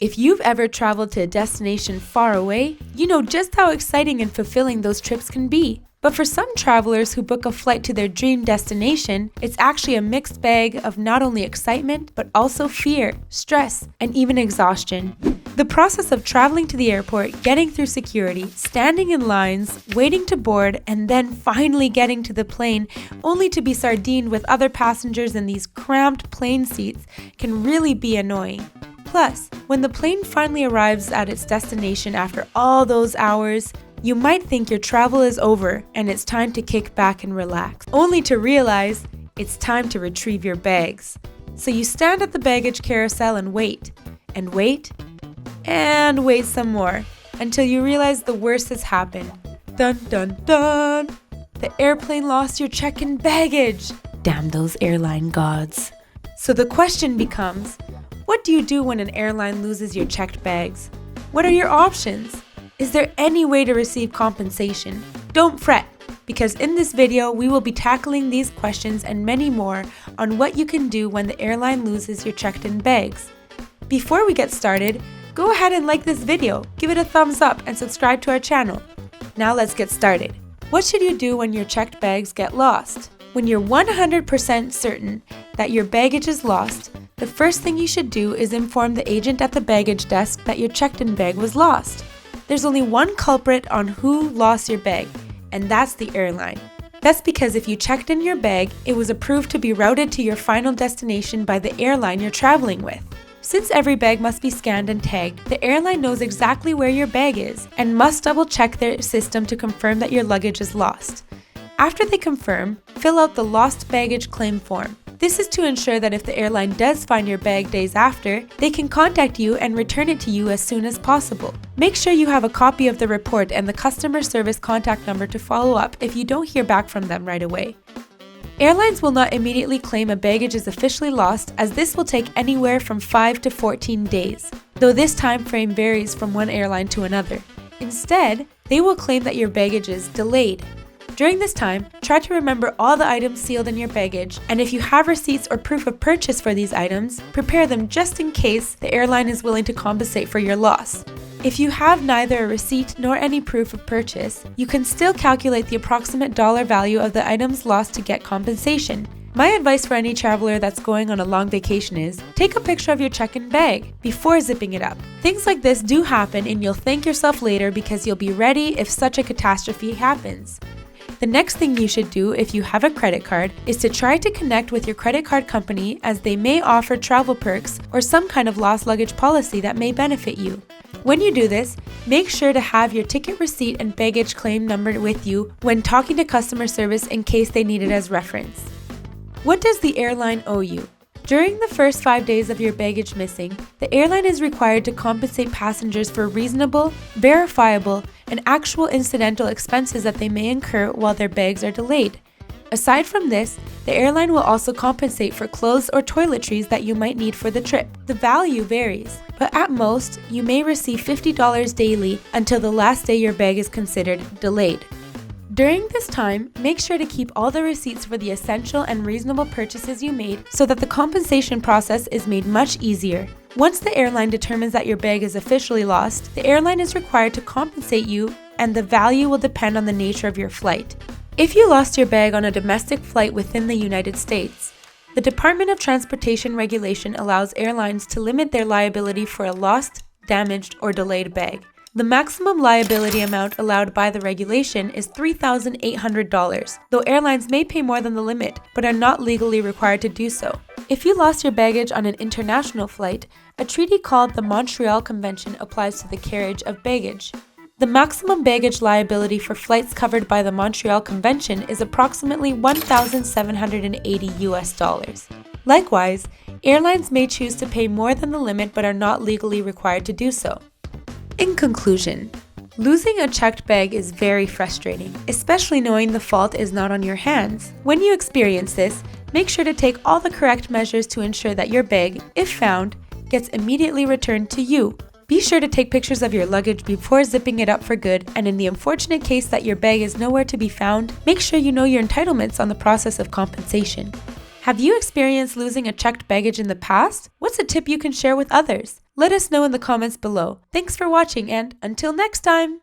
If you've ever traveled to a destination far away, you know just how exciting and fulfilling those trips can be. But for some travelers who book a flight to their dream destination, it's actually a mixed bag of not only excitement, but also fear, stress, and even exhaustion. The process of traveling to the airport, getting through security, standing in lines, waiting to board, and then finally getting to the plane, only to be sardined with other passengers in these cramped plane seats, can really be annoying. Plus, when the plane finally arrives at its destination after all those hours, you might think your travel is over and it's time to kick back and relax, only to realize it's time to retrieve your bags. So you stand at the baggage carousel and wait, and wait, and wait some more, until you realize the worst has happened. Dun dun dun! The airplane lost your check-in baggage! Damn those airline gods. So the question becomes, what do you do when an airline loses your checked bags? What are your options? Is there any way to receive compensation? Don't fret, because in this video we will be tackling these questions and many more on what you can do when the airline loses your checked-in bags. Before we get started, go ahead and like this video, give it a thumbs up, and subscribe to our channel. Now let's get started. What should you do when your checked bags get lost? When you're 100% certain that your baggage is lost, the first thing you should do is inform the agent at the baggage desk that your checked-in bag was lost. There's only one culprit on who lost your bag, and that's the airline. That's because if you checked in your bag, it was approved to be routed to your final destination by the airline you're traveling with. Since every bag must be scanned and tagged, the airline knows exactly where your bag is and must double-check their system to confirm that your luggage is lost. After they confirm, fill out the lost baggage claim form. This is to ensure that if the airline does find your bag days after, they can contact you and return it to you as soon as possible. Make sure you have a copy of the report and the customer service contact number to follow up if you don't hear back from them right away. Airlines will not immediately claim a baggage is officially lost, as this will take anywhere from 5 to 14 days, though this time frame varies from one airline to another. Instead, they will claim that your baggage is delayed. During this time, try to remember all the items sealed in your baggage, and if you have receipts or proof of purchase for these items, prepare them just in case the airline is willing to compensate for your loss. If you have neither a receipt nor any proof of purchase, you can still calculate the approximate dollar value of the items lost to get compensation. My advice for any traveler that's going on a long vacation is, take a picture of your check-in bag before zipping it up. Things like this do happen and you'll thank yourself later because you'll be ready if such a catastrophe happens. The next thing you should do if you have a credit card is to try to connect with your credit card company, as they may offer travel perks or some kind of lost luggage policy that may benefit you. When you do this, make sure to have your ticket receipt and baggage claim number with you when talking to customer service in case they need it as reference. What does the airline owe you? During the first 5 days of your baggage missing, the airline is required to compensate passengers for reasonable, verifiable, and actual incidental expenses that they may incur while their bags are delayed. Aside from this, the airline will also compensate for clothes or toiletries that you might need for the trip. The value varies, but at most, you may receive $50 daily until the last day your bag is considered delayed. During this time, make sure to keep all the receipts for the essential and reasonable purchases you made so that the compensation process is made much easier. Once the airline determines that your bag is officially lost, the airline is required to compensate you, and the value will depend on the nature of your flight. If you lost your bag on a domestic flight within the United States, the Department of Transportation regulation allows airlines to limit their liability for a lost, damaged, or delayed bag. The maximum liability amount allowed by the regulation is $3,800, though airlines may pay more than the limit, but are not legally required to do so. If you lost your baggage on an international flight, a treaty called the Montreal Convention applies to the carriage of baggage. The maximum baggage liability for flights covered by the Montreal Convention is approximately $1,780 US. Likewise, airlines may choose to pay more than the limit but are not legally required to do so. In conclusion, losing a checked bag is very frustrating, especially knowing the fault is not on your hands. When you experience this, make sure to take all the correct measures to ensure that your bag, if found, gets immediately returned to you. Be sure to take pictures of your luggage before zipping it up for good, and in the unfortunate case that your bag is nowhere to be found, make sure you know your entitlements on the process of compensation. Have you experienced losing a checked baggage in the past? What's a tip you can share with others? Let us know in the comments below. Thanks for watching, and until next time!